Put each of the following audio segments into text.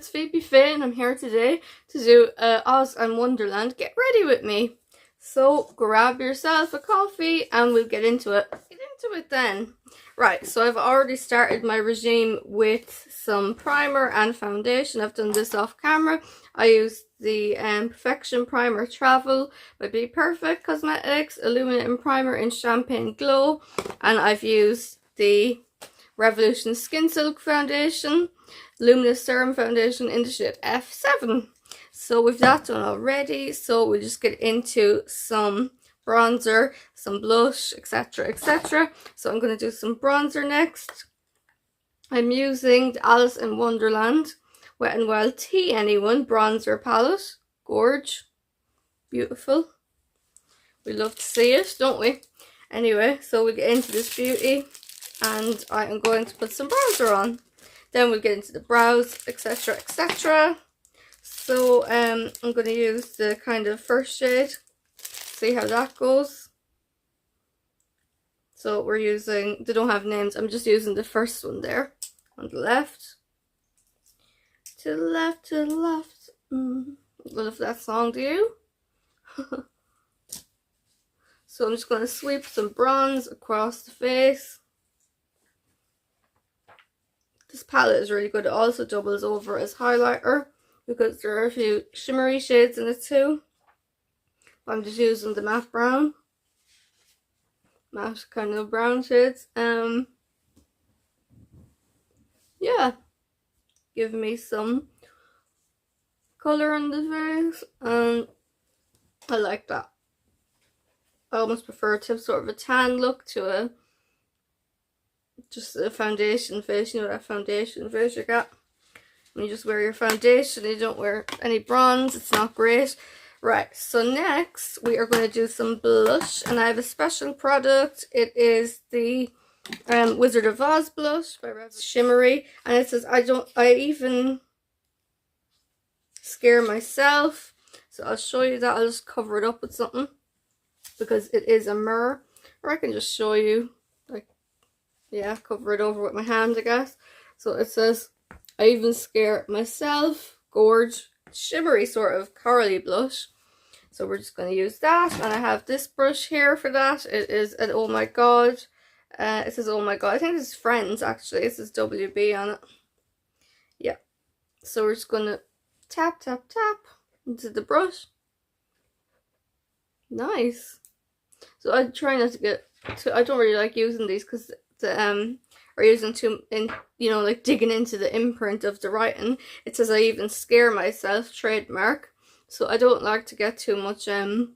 it's Phoebe Faye and I'm here today to do Oz and Wonderland. Get ready with me. So grab yourself a coffee and we'll get into it. Get into it then. Right, so I've already started my regime with some primer and foundation. I've done this off camera. I used the Perfection Primer Travel by Be Perfect Cosmetics Illuminating Primer in Champagne Glow, and I've used the Revolution Skin Silk Foundation Luminous Serum Foundation in the shade F7. So we've that done already, so we'll just get into some bronzer, some blush, etc, etc. So I'm going to do some bronzer next. I'm using the Alice in Wonderland Wet n Wild Tea Anyone bronzer palette. Gorge, beautiful. We love to see it, don't we? Anyway, so we'll get into this beauty and I am going to put some bronzer on. Then we'll get into the brows, etc, etc. So I'm going to use the kind of first shade, see how that goes. So we're using, they don't have names, I'm just using the first one there on the left. To the left, to the left. Love that song, do you? So I'm just going to sweep some bronze across the face. This palette is really good. It also doubles over as highlighter because there are a few shimmery shades in it too. I'm just using the matte brown. Matte kind of brown shades. Yeah. Give me some colour in the face and I like that. I almost prefer to have sort of a tan look to a just a foundation face. You know that foundation face you got when you just wear your foundation, you don't wear any bronze, it's not great. Right, so next we are going to do some blush and I have a special product. It is the Wizard of Oz blush by Revolution, shimmery, and it says I even scare myself. So I'll show you that. I'll just cover it up with something because it is a mirror, or I can just show you, like, yeah, cover it over with my hand, I guess. So it says, I even scare myself. Gorge, shimmery sort of corally blush. So we're just going to use that. And I have this brush here for that. It is an Oh My God. It says Oh My God. I think this is Friends, actually. It says WB on it. Yeah. So we're just going to tap, tap, tap into the brush. Nice. So I try not to get too, I don't really like using these because the or using too in, you know, like digging into the imprint of the writing. It says I even scare myself, trademark. So I don't like to get too much you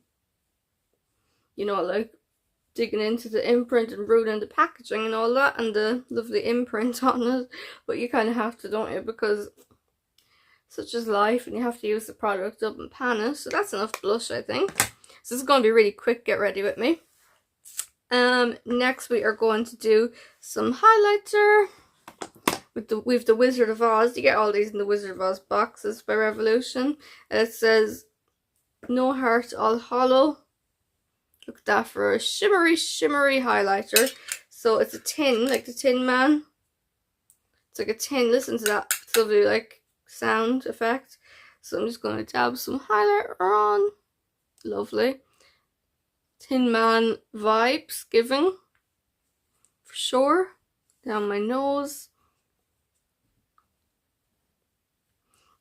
know, like digging into the imprint and ruining the packaging and all that and the lovely imprint on it. But you kind of have to, don't you, because such is life and you have to use the product up and pan it. So that's enough blush, I think. So this is going to be really quick. Get ready with me. Next we are going to do some highlighter with the Wizard of Oz. You get all these in the Wizard of Oz boxes by Revolution. It says No Heart All Hollow. Look at that for a shimmery highlighter. So it's a tin, like the Tin Man. It's like a tin. Listen to that. It's lovely, like, sound effect. So I'm just going to dab some highlighter on. Lovely. Tin Man vibes giving. For sure. Down my nose.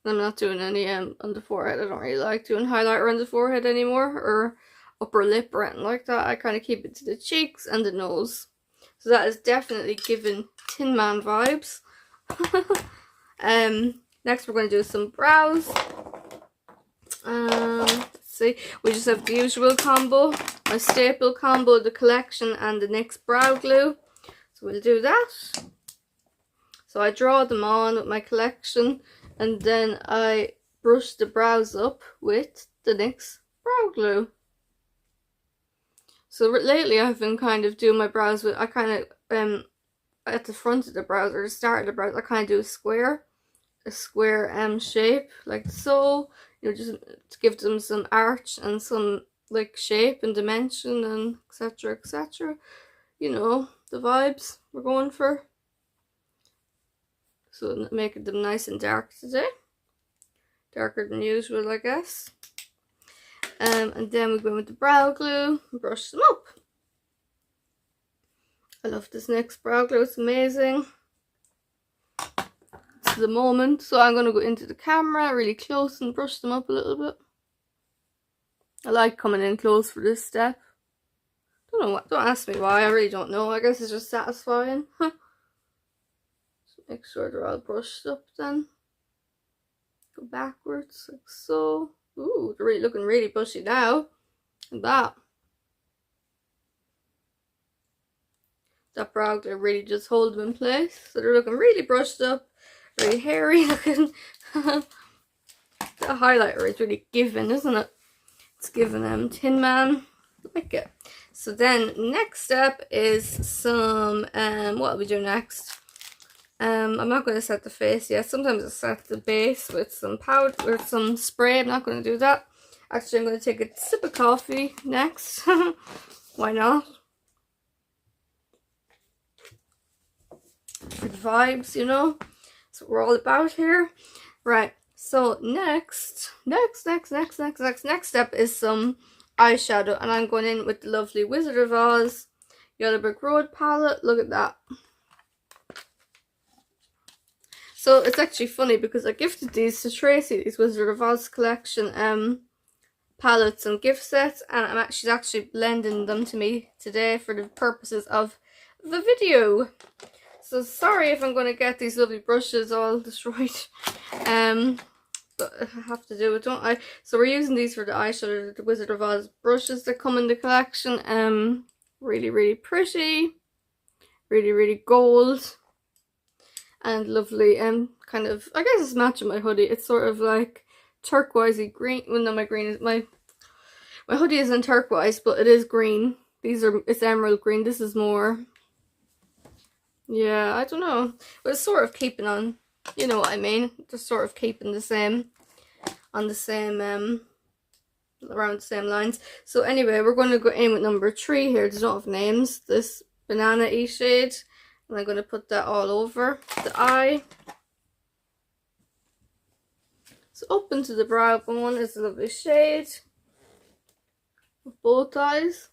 I'm not doing any on the forehead. I don't really like doing highlighter on the forehead anymore, or upper lip or anything like that. I kind of keep it to the cheeks and the nose. So that is definitely giving Tin Man vibes. Next we're going to do some brows. Let's see. We just have the usual combo. My staple combo, the Collection and the NYX Brow Glue. So we'll do that. So I draw them on with my Collection. And then I brush the brows up with the NYX Brow Glue. So lately I've been kind of doing my brows with, I kind of, at the front of the brows, or the start of the brows, I kind of do a square shape, like so. You know, just to give them some arch and some, like, shape and dimension and etc, etc. You know, the vibes we're going for. So making them nice and dark today. darker than usual, I guess. And then we go in with the brow glue and brush them up. I love this NYX brow glue, it's amazing. It's the moment, so I'm going to go into the camera really close and brush them up a little bit. I like coming in close for this step. Don't ask me why, I really don't know. I guess it's just satisfying. Just make sure they're all brushed up then. Go backwards like so. Ooh, they're really looking really bushy now. And that brow glue really just hold them in place. So they're looking really brushed up, really hairy looking. The highlighter is really giving, isn't it? It's giving Tin Man. I like it. So then next step is some what will we do next? I'm not going to set the face yet. Sometimes I set the base with some powder or some spray. I'm not going to do that. Actually, I'm going to take a sip of coffee next. Why not? For the vibes, you know. That's what we're all about here. Right. So next step is some eyeshadow, and I'm going in with the lovely Wizard of Oz Yellow Brick Road palette. Look at that. So it's actually funny because I gifted these to Tracy, these Wizard of Oz collection palettes and gift sets, and she's actually blending them to me today for the purposes of the video. So sorry if I'm going to get these lovely brushes all destroyed. But I have to do it, don't I? So we're using these for the eyeshadow, the Wizard of Oz brushes that come in the collection. Really, really pretty. Really, really gold. And lovely. Kind of, I guess it's matching my hoodie. It's sort of like turquoisey green. Well, no, my green is my hoodie isn't turquoise, but it is green. It's emerald green. This is more, yeah, I don't know. But it's sort of keeping on, you know what I mean? Just sort of keeping the same, on the same, around the same lines. So anyway, we're going to go in with number 3 here. There's not have names. This banana-y shade. And I'm going to put that all over the eye. So up into the brow bone is a lovely shade. With both eyes.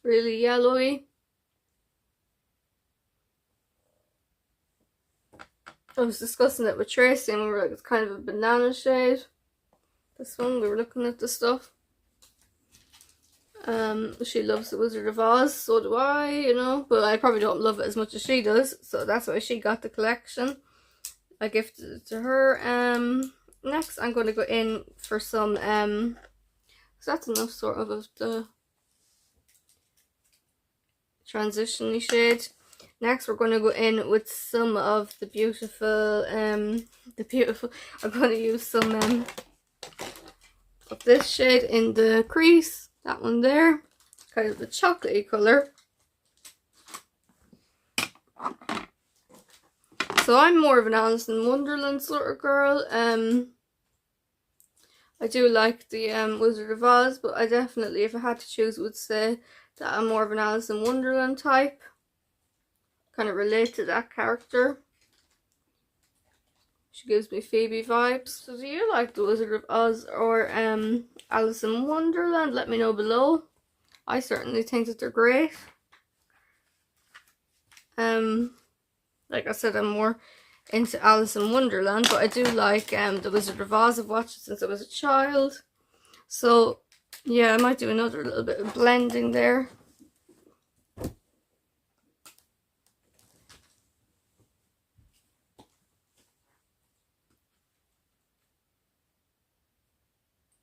Really yellowy. I was discussing it with Tracy and we were like, it's kind of a banana shade. This one, we were looking at the stuff. She loves the Wizard of Oz, so do I, you know, but I probably don't love it as much as she does, so that's why she got the collection. I gifted it to her. Next I'm going to go in for some, so that's enough sort of the transition-y shade. Next we're going to go in with some of the beautiful, I'm going to use some of this shade in the crease. That one there, kind of the chocolatey colour. So I'm more of an Alice in Wonderland sort of girl. I do like the Wizard of Oz, but I definitely, if I had to choose, would say that I'm more of an Alice in Wonderland type. Kind of relate to that character. She gives me Phoebe vibes. So do you like the Wizard of Oz or Alice in Wonderland? Let me know below. I certainly think that they're great. Like I said, I'm more into Alice in Wonderland, but I do like the Wizard of Oz. I've watched it since I was a child. So yeah, I might do another little bit of blending there.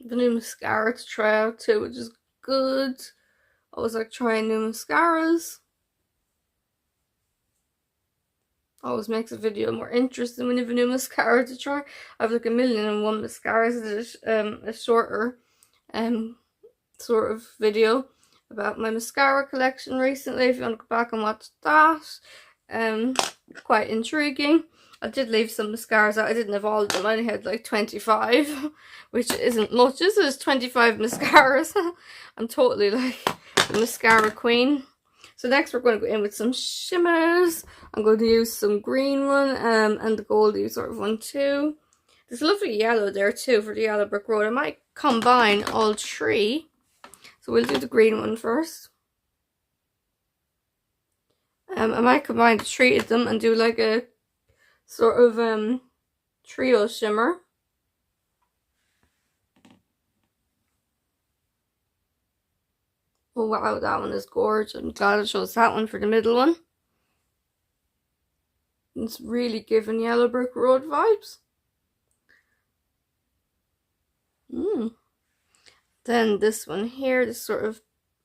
The new mascara to try out too, which is good. I always like trying new mascaras. Always makes a video more interesting when you have a new mascara to try. I have like 1,000,001 mascaras. A shorter sort of video about my mascara collection recently. If you want to go back and watch that, quite intriguing. I did leave some mascaras out. I didn't have all of them. I only had like 25, which isn't much. This is 25 mascaras. I'm totally like the mascara queen. So next we're going to go in with some shimmers. I'm going to use some green one and the goldy sort of one too. There's a lovely yellow there too for the yellow brick road. I might combine all three. So we'll do the green one first. I might combine the three of them and do like a sort of trio shimmer. Oh wow, that one is gorgeous. I'm glad it shows that one for the middle one. It's really giving yellow brick road vibes. Then this one here, this sort of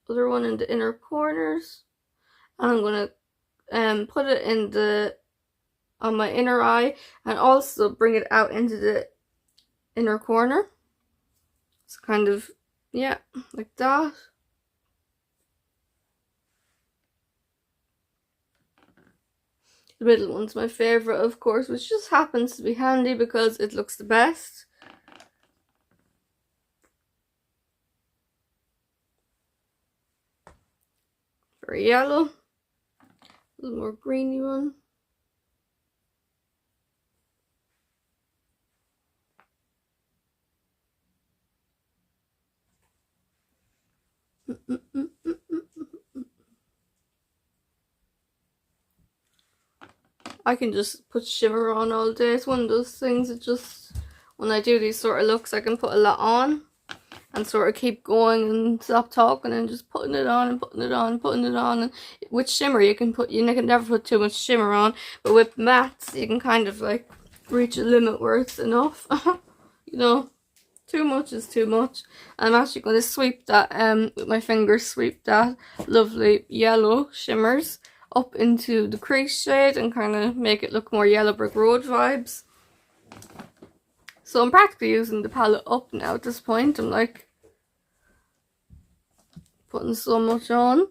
other one in the inner corners. And I'm gonna put it in on my inner eye and also bring it out into the inner corner. It's kind of, yeah, like that. The middle one's my favourite, of course, which just happens to be handy because it looks the best. Very yellow. A little more greeny one. I can just put shimmer on all day. It's one of those things that just, when I do these sort of looks, I can put a lot on and sort of keep going and stop talking and just putting it on and putting it on and putting it on. And with shimmer, you can never put too much shimmer on, but with mattes, you can kind of like reach a limit where it's enough. You know, too much is too much. I'm actually going to sweep that with my fingers, sweep that lovely yellow shimmers up into the crease shade and kind of make it look more yellow brick road vibes. So I'm practically using the palette up now at this point. I'm like putting so much on.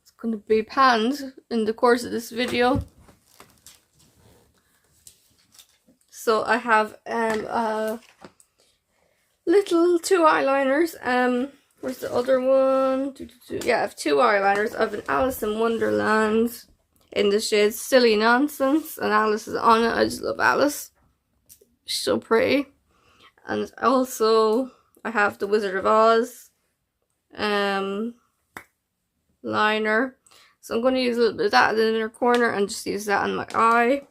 It's going to be panned in the course of this video. So I have little two eyeliners. Where's the other one? Yeah, I have two eyeliners. I have an Alice in Wonderland in the shade Silly Nonsense, and Alice is on it. I just love Alice. She's so pretty. And also, I have the Wizard of Oz liner. So I'm going to use a little bit of that in the inner corner and just use that on my eye.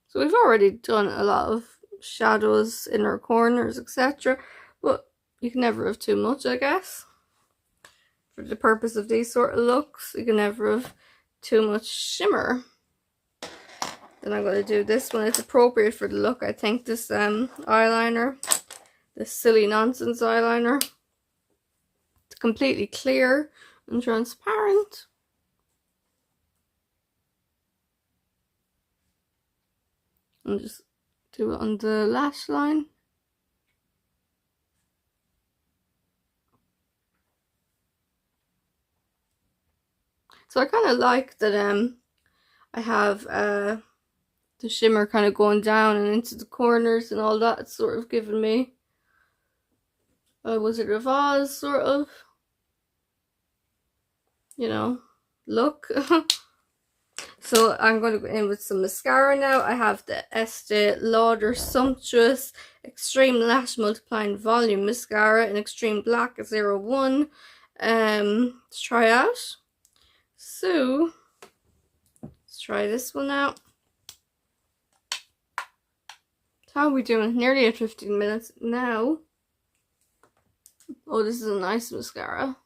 So we've already done a lot of shadows, inner corners, etc. But you can never have too much, I guess. For the purpose of these sort of looks, you can never have too much shimmer. Then I'm going to do this one. It's appropriate for the look, I think, this eyeliner. This Silly Nonsense eyeliner. It's completely clear and transparent. And just do it on the lash line. So I kind of like that I have the shimmer kind of going down and into the corners and all that. It's sort of giving me a Wizard of Oz sort of, you know, look. So I'm going to go in with some mascara now. I have the Estee Lauder Sumptuous Extreme Lash Multiplying Volume Mascara in Extreme Black 01 to try out. So let's try this one out. How are we doing? Nearly at 15 minutes now. Oh, this is a nice mascara.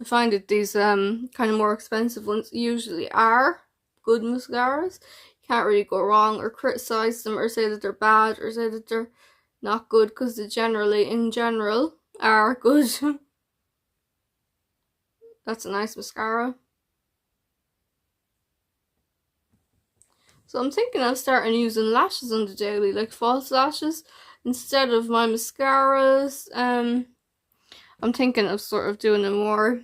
I find that these kind of more expensive ones usually are good mascaras. You can't really go wrong or criticize them or say that they're bad or say that they're not good, because they generally, in general, are good. That's a nice mascara. So I'm thinking of starting using lashes on the daily, like false lashes, instead of my mascaras. I'm thinking of sort of doing a more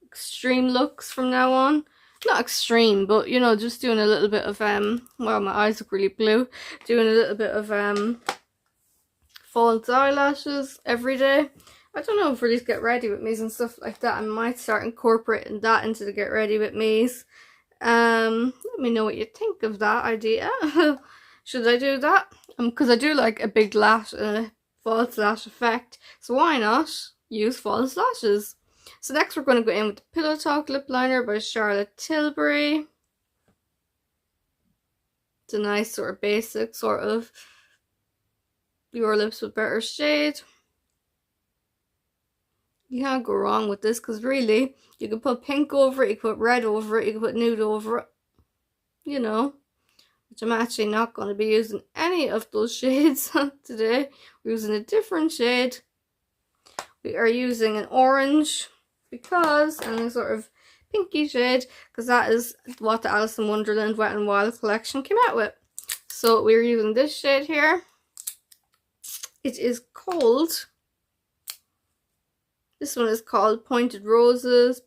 extreme looks from now on. Not extreme, but you know, just doing a little bit of well, my eyes look really blue. Doing a little bit of false eyelashes every day, I don't know, for these get ready with me's and stuff like that. I might start incorporating that into the get ready with me's. Let me know what you think of that idea. Should I do that? Because I do like a big lash and a false lash effect. So why not use false lashes? So next we're going to go in with the Pillow Talk lip liner by Charlotte Tilbury. It's a nice sort of basic sort of Your Lips with Better shade. You can't go wrong with this because really you can put pink over it, you can put red over it, you can put nude over it, you know, which I'm actually not going to be using any of those shades today. We're using a different shade. We are using an orange because, and a sort of pinky shade, because that is what the Alice in Wonderland Wet n Wild collection came out with. So we're using this shade here. It is called, this one is called Painted Roses,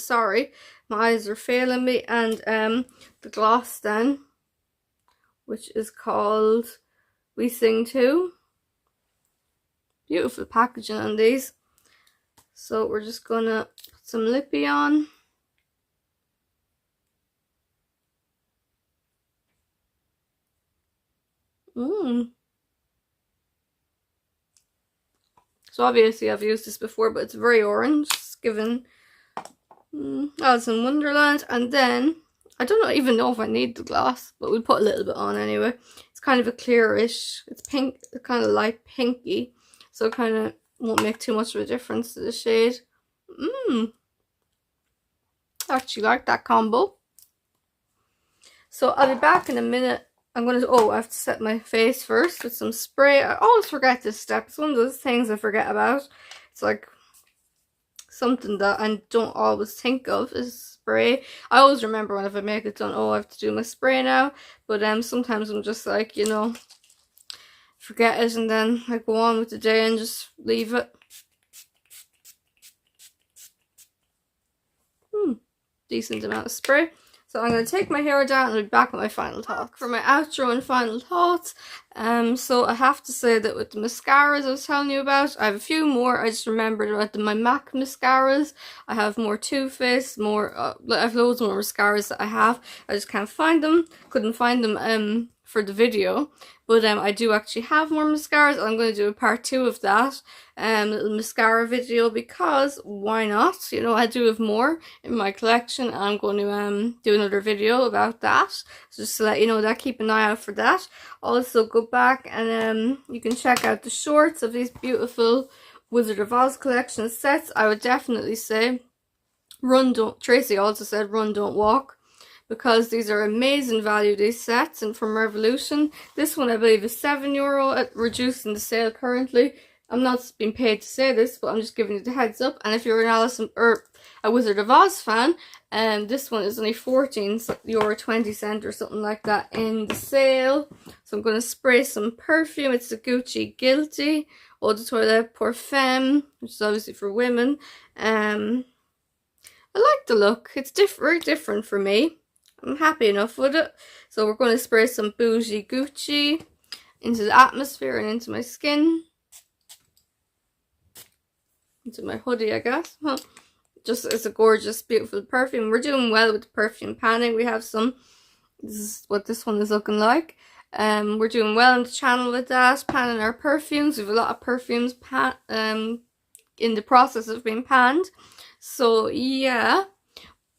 sorry. My eyes are failing me. And the gloss then, which is called We Sing Too. Beautiful packaging on these. So we're just gonna put some lippy on. So obviously I've used this before, but it's very orange. It's given Alice in Wonderland. And then, I don't even know if I need the gloss, but we'll put a little bit on anyway. It's kind of a clearish, it's pink, kind of light pinky. So it kind of won't make too much of a difference to the shade. I actually like that combo. So I'll be back in a minute. I'm going to, I have to set my face first with some spray. I always forget this step. It's one of those things I forget about. It's like something that I don't always think of is spray. I always remember whenever I make it done, I have to do my spray now. But sometimes I'm just like, you know, forget it and then I go on with the day and just leave it. Decent amount of spray. So I'm going to take my hair down and I'll be back with my final thoughts. For my outro and final thoughts, so I have to say that with the mascaras I was telling you about, I have a few more. I just remembered about my MAC mascaras. I have more Too Faced, more, I have loads more mascaras that I have. I just can't find them. Couldn't find them for the video. But I do actually have more mascaras. I'm going to do a part 2 of that little mascara video because why not? You know, I do have more in my collection. And I'm going to do another video about that. So just to let you know that, keep an eye out for that. Also go back and you can check out the shorts of these beautiful Wizard of Oz collection sets. I would definitely say Tracy also said run, don't walk. Because these are amazing value, these sets, and from Revolution. This one I believe is €7 at reduced in the sale currently. I'm not being paid to say this, but I'm just giving you the heads up. And if you're an Alice or a Wizard of Oz fan, this one is only €14.20 or something like that in the sale. So I'm going to spray some perfume. It's the Gucci Guilty Eau de Toilette Pour Femme, which is obviously for women. I like the look. It's very different for me. I'm happy enough with it. So we're going to spray some Bougie Gucci into the atmosphere and into my skin. Into my hoodie, I guess. Just, it's a gorgeous, beautiful perfume. We're doing well with the perfume panning. We have some, this is what this one is looking like. We're doing well on the channel with that, panning our perfumes. We have a lot of perfumes in the process of being panned. So yeah.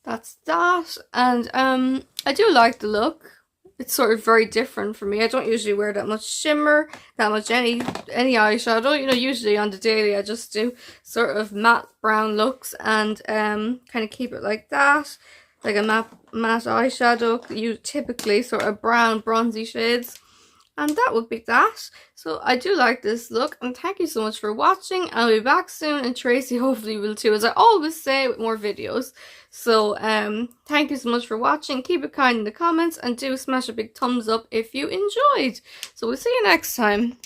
That's that, and I do like the look. It's sort of very different for me. I don't usually wear that much shimmer, that much any eyeshadow. You know, usually on the daily I just do sort of matte brown looks and kind of keep it like that, like a matte eyeshadow. You typically sort of brown, bronzy shades. And that would be that. So I do like this look. And thank you so much for watching. I'll be back soon. And Tracy hopefully will too. As I always say with more videos. So thank you so much for watching. Keep it kind in the comments. And do smash a big thumbs up if you enjoyed. So we'll see you next time.